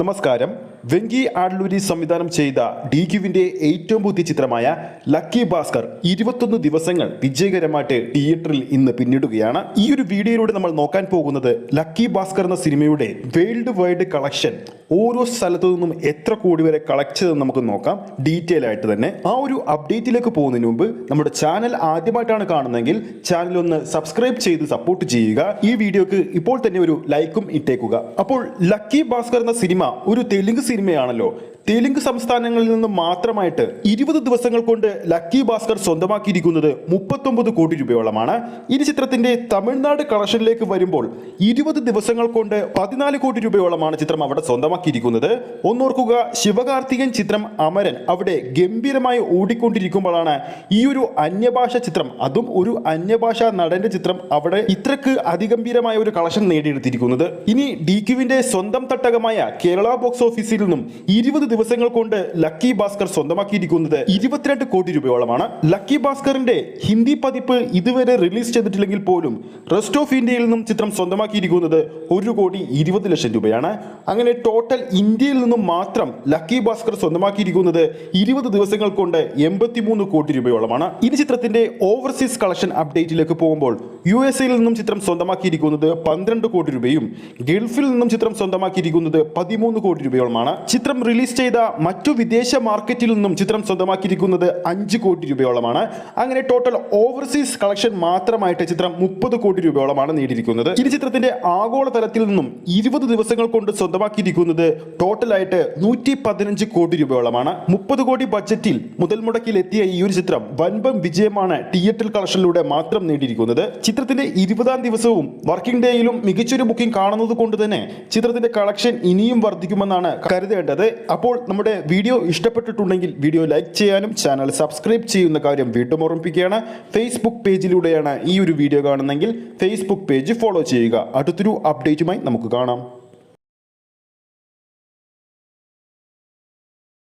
നമസ്കാരം. വെങ്കി ആഡ്ലൂരി സംവിധാനം ചെയ്ത DQവിന്റെ ഏറ്റവും പുതിയ ചിത്രമായ ലക്കി ഭാസ്കർ 21 ദിവസങ്ങൾ വിജയകരമായിട്ട് തിയേറ്ററിൽ ഇന്ന് പിന്നിടുകയാണ്. ഈ ഒരു വീഡിയോയിലൂടെ നമ്മൾ നോക്കാൻ പോകുന്നത് ലക്കി ഭാസ്കർ എന്ന സിനിമയുടെ വേൾഡ് വൈഡ് കളക്ഷൻ ഓരോ സ്ഥലത്തു നിന്നും എത്ര കോടി വരെ കളക്ട് ചെയ്തെന്ന് നമുക്ക് നോക്കാം ഡീറ്റെയിൽ ആയിട്ട് തന്നെ. ആ ഒരു അപ്ഡേറ്റിലേക്ക് പോകുന്നതിന് മുമ്പ് നമ്മുടെ ചാനൽ ആദ്യമായിട്ടാണ് കാണുന്നതെങ്കിൽ ചാനൽ ഒന്ന് സബ്സ്ക്രൈബ് ചെയ്ത് സപ്പോർട്ട് ചെയ്യുക. ഈ വീഡിയോക്ക് ഇപ്പോൾ തന്നെ ഒരു ലൈക്കും ഇട്ടേക്കുക. അപ്പോൾ ലക്കി ഭാസ്കർ എന്ന സിനിമ ഒരു തെലുങ്ക് സിനിമയാണല്ലോ. തെലുങ്ക് സംസ്ഥാനങ്ങളിൽ നിന്ന് മാത്രമായിട്ട് 20 ദിവസങ്ങൾ കൊണ്ട് ലക്കി ഭാസ്കർ സ്വന്തമാക്കിയിരിക്കുന്നത് 39 കോടി രൂപയോളമാണ്. ഇനി ചിത്രത്തിന്റെ തമിഴ്നാട് കളക്ഷനിലേക്ക് വരുമ്പോൾ 20 ദിവസങ്ങൾ കൊണ്ട് 14 കോടി രൂപയോളമാണ് ചിത്രം അവിടെ സ്വന്തമാക്കിയിരിക്കുന്നത്. ഒന്നോർക്കുക, ശിവകാർത്തികൻ ചിത്രം അമരൻ അവിടെ ഗംഭീരമായി ഓടിക്കൊണ്ടിരിക്കുമ്പോഴാണ് ഈ ഒരു അന്യഭാഷ ചിത്രം, അതും ഒരു അന്യഭാഷാ നടന്റെ ചിത്രം അവിടെ ഇത്രക്ക് അതിഗംഭീരമായ ഒരു കളക്ഷൻ നേടിയെടുത്തിരിക്കുന്നത്. ഇനി DQവിന്റെ സ്വന്തം തട്ടകമായ കേരള ബോക്സ് ഓഫീസിൽ നിന്നും 20 ദിവസങ്ങൾ കൊണ്ട് ലക്കി ഭാസ്കർ സ്വന്തമാക്കിയിരിക്കുന്നത് 22 കോടി രൂപയോളമാണ്. ലക്കി ഭാസ്കറിന്റെ ഹിന്ദി പതിപ്പ് ഇതുവരെ റിലീസ് ചെയ്തിട്ടില്ലെങ്കിൽ പോലും റെസ്റ്റ് ഓഫ് ഇന്ത്യയിൽ നിന്നും ചിത്രം സ്വന്തമാക്കിയിരിക്കുന്നത് 1,20,00,000 രൂപയാണ്. അങ്ങനെ ടോട്ടൽ ഇന്ത്യയിൽ നിന്നും മാത്രം ലക്കി ഭാസ്കർ സ്വന്തമാക്കിയിരിക്കുന്നത് 20 ദിവസങ്ങൾ കൊണ്ട് 83 കോടി രൂപയോളമാണ്. ഇനി ചിത്രത്തിന്റെ ഓവർസീസ് കളക്ഷൻ അപ്ഡേറ്റിലേക്ക് പോകുമ്പോൾ USA നിന്നും ചിത്രം സ്വന്തമാക്കിയിരിക്കുന്നത് 12 കോടി രൂപയും ഗൾഫിൽ നിന്നും ചിത്രം സ്വന്തമാക്കിയിരിക്കുന്നത് 13 കോടി രൂപയോളമാണ്. ചിത്രം റിലീസ് ചെയ്ത മറ്റു വിദേശ മാർക്കറ്റിൽ നിന്നും ചിത്രം സ്വന്തമാക്കിയിരിക്കുന്നത് 5 കോടി രൂപയോളമാണ്. അങ്ങനെ ടോട്ടൽ ഓവർസീസ് കളക്ഷൻ മാത്രമായിട്ട് ചിത്രം 30 കോടി രൂപയോളമാണ് നേടിയിരിക്കുന്നത്. ഇനി ചിത്രത്തിന്റെ ആഗോള തലത്തിൽ നിന്നും 20 ദിവസങ്ങൾ കൊണ്ട് സ്വന്തമാക്കിയിരിക്കുന്നത് ടോട്ടലായിട്ട് 115 കോടി രൂപയോളമാണ്. 30 കോടി ബഡ്ജറ്റിൽ മുതൽ മുടക്കിൽ എത്തിയ ഈ ഒരു ചിത്രം വൻപം വിജയമാണ് തിയേറ്റർ കളക്ഷനിലൂടെ മാത്രം നേടിയിരിക്കുന്നത്. ചിത്രത്തിന്റെ 20-ാം ദിവസവും വർക്കിംഗ് ഡേയിലും മികച്ചൊരു ബുക്കിംഗ് കാണുന്നത് കൊണ്ട് തന്നെ ചിത്രത്തിന്റെ കളക്ഷൻ ഇനിയും വർദ്ധിക്കുമെന്നാണ് കരുതേണ്ടത്. അപ്പോൾ നമ്മുടെ വീഡിയോ ഇഷ്ടപ്പെട്ടിട്ടുണ്ടെങ്കിൽ വീഡിയോ ലൈക്ക് ചെയ്യാനും ചാനൽ സബ്സ്ക്രൈബ് ചെയ്യുന്ന കാര്യം വീണ്ടും ഓർമ്മിപ്പിക്കുകയാണ്. ഫേസ്ബുക്ക് പേജിലൂടെയാണ് ഈ ഒരു വീഡിയോ കാണുന്നതെങ്കിൽ ഫേസ്ബുക്ക് പേജ് ഫോളോ ചെയ്യുക. അടുത്തൊരു അപ്ഡേറ്റുമായി നമുക്ക് കാണാം.